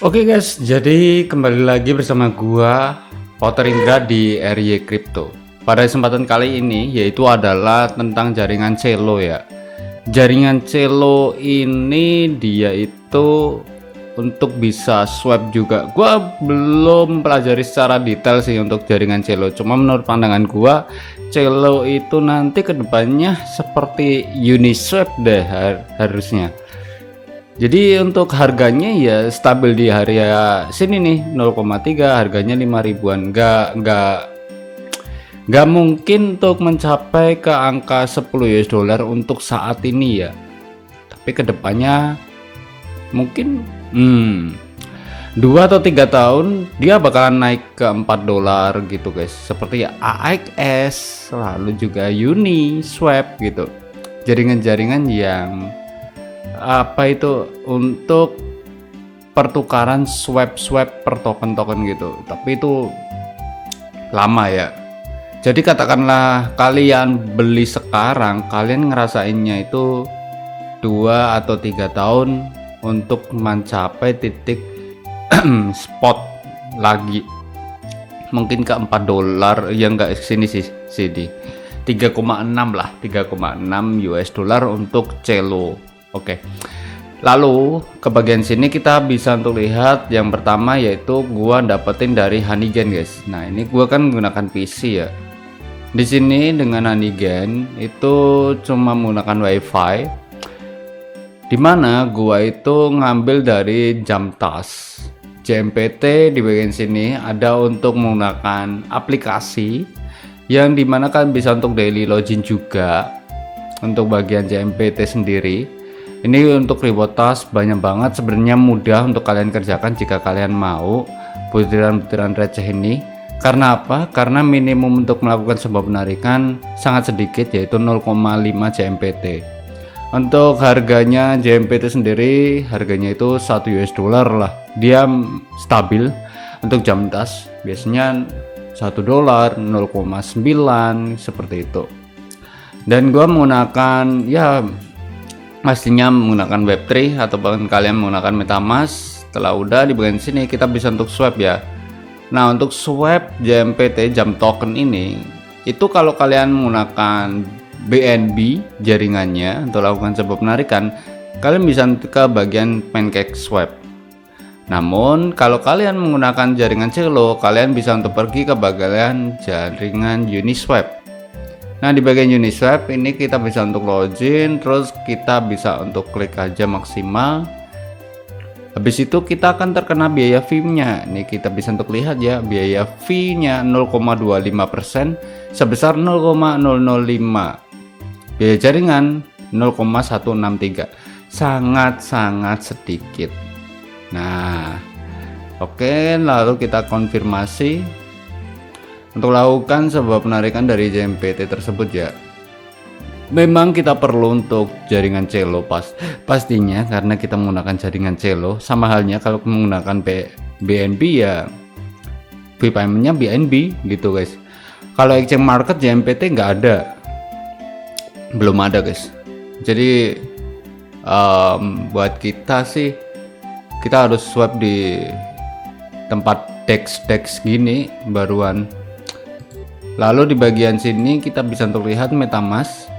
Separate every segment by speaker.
Speaker 1: Oke guys, jadi kembali lagi bersama gua Potter Indra di RY Crypto. Pada kesempatan kali ini yaitu adalah tentang jaringan Celo ya. Jaringan Celo ini dia itu untuk bisa swap juga. Gua belum pelajari secara detail sih untuk jaringan Celo. Cuma menurut pandangan gua, Celo itu nanti kedepannya seperti Uniswap deh harusnya. Jadi untuk harganya ya stabil di area sini nih 0,3, harganya 5 ribuan. Nggak mungkin untuk mencapai ke angka 10 US dollar untuk saat ini ya. Tapi kedepannya mungkin 2 atau 3 tahun dia bakalan naik ke 4 dolar gitu guys. Seperti AXS, lalu juga Uniswap gitu. Jaringan-jaringan yang apa itu untuk pertukaran swap per token gitu, tapi itu lama ya. Jadi katakanlah kalian beli sekarang, kalian ngerasainnya itu 2 atau 3 tahun untuk mencapai titik spot lagi, mungkin ke 4 dolar ya, enggak sini sini 3,6 lah, 3,6 US dollar untuk Celo. Oke. Lalu ke bagian sini kita bisa untuk lihat yang pertama yaitu gua dapetin dari Honeygen guys. Nah, ini gua kan menggunakan PC ya. Di sini dengan Honeygen itu cuma menggunakan WiFi. Dimana gua itu ngambil dari Jamtas. JMPT di bagian sini ada untuk menggunakan aplikasi yang dimana kan bisa untuk daily login juga untuk bagian JMPT sendiri. Ini untuk reward task banyak banget, sebenarnya mudah untuk kalian kerjakan jika kalian mau butiran-butiran receh ini. Karena apa? Karena minimum untuk melakukan sebuah penarikan sangat sedikit, yaitu 0,5 JMPT. Untuk harganya JMPT sendiri harganya itu 1 US dollar lah, dia stabil. Untuk jam tas biasanya 1 dolar, 0,9 seperti itu. Dan gua menggunakan ya pastinya menggunakan Web3 atau bahkan kalian menggunakan MetaMask. Setelah udah di bagian sini kita bisa untuk swap ya. Nah, untuk swap JMPT jam token ini itu kalau kalian menggunakan BNB jaringannya untuk lakukan sebuah penarikan, kalian bisa ke bagian Pancake Swap. Namun kalau kalian menggunakan jaringan Celo, kalian bisa untuk pergi ke bagian jaringan Uniswap. Nah, di bagian Uniswap ini kita bisa untuk login, terus kita bisa untuk klik aja maksimal. Habis itu kita akan terkena biaya fee-nya. Nih kita bisa untuk lihat ya, biaya fee-nya 0,25% sebesar 0,005. Biaya jaringan 0,163. Sangat-sangat sedikit. Nah, oke, lalu kita konfirmasi untuk lakukan sebuah penarikan dari JMPT tersebut ya. Memang kita perlu untuk jaringan Celo pastinya, karena kita menggunakan jaringan Celo. Sama halnya kalau menggunakan BNB ya, paymentnya BNB gitu guys. Kalau exchange market JMPT nggak ada, belum ada guys. Jadi buat kita sih, kita harus swap di tempat DEX gini baruan. Lalu di bagian sini kita bisa untuk lihat MetaMask.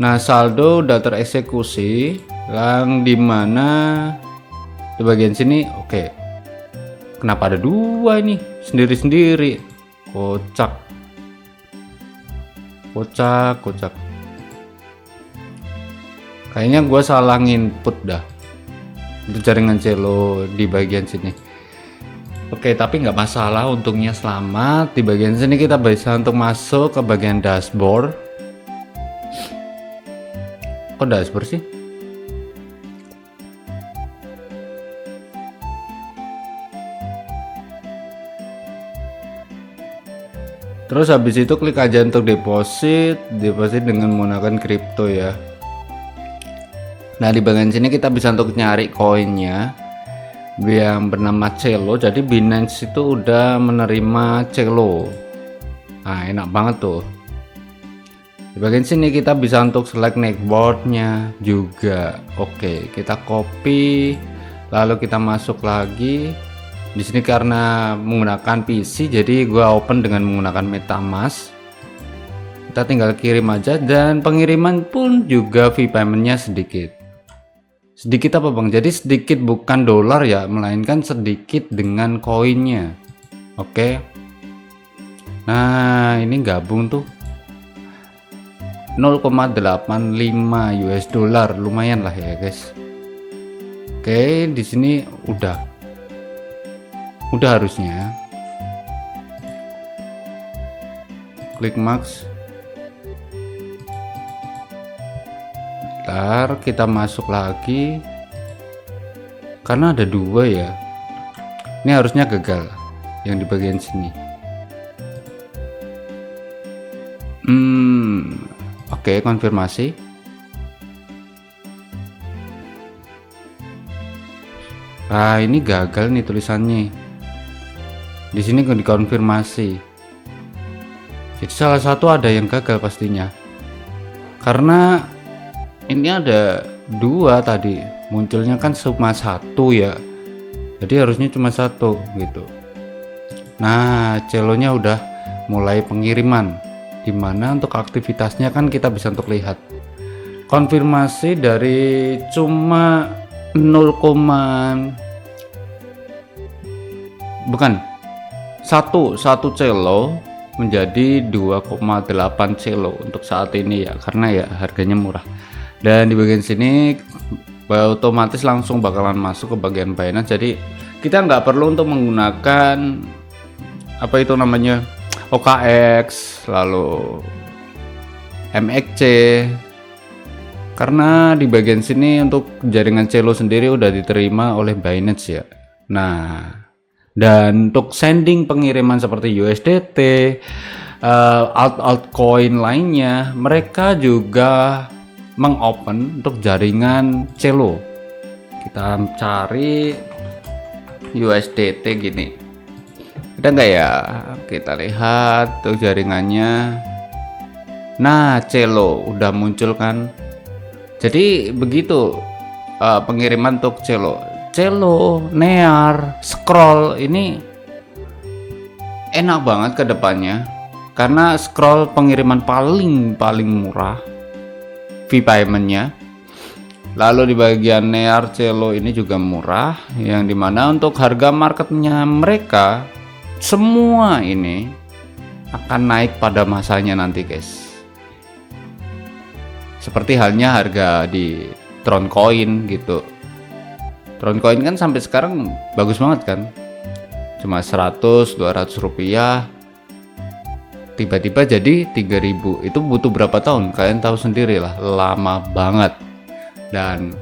Speaker 1: Nah, saldo udah tereksekusi, yang dimana di bagian sini oke. Kenapa ada dua ini sendiri-sendiri? Kocak. Kayaknya gue salah input dah untuk jaringan Celo di bagian sini. Oke, tapi nggak masalah, untungnya selamat. Di bagian sini kita bisa untuk masuk ke bagian dashboard. Kok dashboard sih? Terus habis itu klik aja untuk deposit dengan menggunakan kripto ya. Nah, di bagian sini kita bisa untuk nyari koinnya yang bernama Celo. Jadi Binance itu udah menerima Celo. Nah, enak banget tuh. Di bagian sini kita bisa untuk select netboardnya juga. Oke, kita copy Lalu kita masuk lagi. Di sini karena menggunakan PC, jadi gua open dengan menggunakan MetaMask. Kita tinggal kirim aja, dan pengiriman pun juga fee paymentnya sedikit. Sedikit apa bang? Jadi sedikit bukan dolar ya, melainkan sedikit dengan koinnya. Oke. Nah ini gabung tuh 0,85 US dollar, lumayan lah ya guys. Oke, di sini udah harusnya. Klik max. Ntar kita masuk lagi, karena ada 2 ya. Ini harusnya gagal yang di bagian sini. Oke, konfirmasi. Nah, ini gagal nih tulisannya. Di sini dikonfirmasi. Jadi salah satu ada yang gagal pastinya. Karena ini ada 2 tadi. Munculnya kan cuma 1 ya. Jadi harusnya cuma 1 gitu. Nah, celonya udah mulai pengiriman. Dimana untuk aktivitasnya kan kita bisa untuk lihat. Konfirmasi dari cuma 1 celo menjadi 2,8 celo untuk saat ini ya, karena ya harganya murah. Dan di bagian sini otomatis langsung bakalan masuk ke bagian Binance, jadi kita nggak perlu untuk menggunakan apa itu namanya OKX lalu MXC, karena di bagian sini untuk jaringan celo sendiri udah diterima oleh Binance ya. Nah, dan untuk sending pengiriman seperti USDT, altcoin lainnya, mereka juga mengopen untuk jaringan celo. Kita cari USDT gini, ada nggak ya? Kita lihat tuh jaringannya. Nah, celo udah muncul kan. Jadi begitu pengiriman untuk celo, Near, Scroll ini enak banget ke depannya, karena Scroll pengiriman paling murah fee paymentnya. Lalu di bagian Near, Celo ini juga murah, yang dimana untuk harga marketnya mereka semua ini akan naik pada masanya nanti guys. Seperti halnya harga di Tron Coin gitu. Tron Coin kan sampai sekarang bagus banget kan, cuma 100-200 rupiah tiba-tiba jadi 3000. Itu butuh berapa tahun? Kalian tahu sendiri lah, lama banget. Dan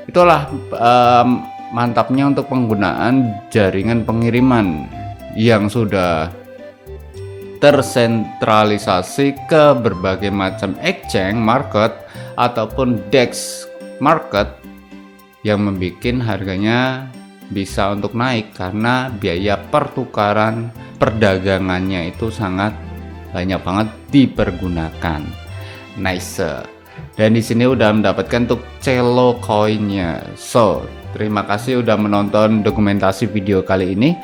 Speaker 1: itulah mantapnya untuk penggunaan jaringan pengiriman yang sudah tersentralisasi ke berbagai macam exchange market ataupun DEX market, yang membuat harganya bisa untuk naik karena biaya pertukaran perdagangannya itu sangat banyak banget dipergunakan. Nice. Dan di sini udah mendapatkan untuk Celo coinnya. So, terima kasih udah menonton dokumentasi video kali ini.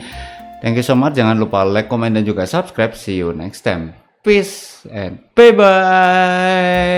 Speaker 1: Thank you so much. Jangan lupa like, comment, dan juga subscribe. See you next time. Peace and bye bye.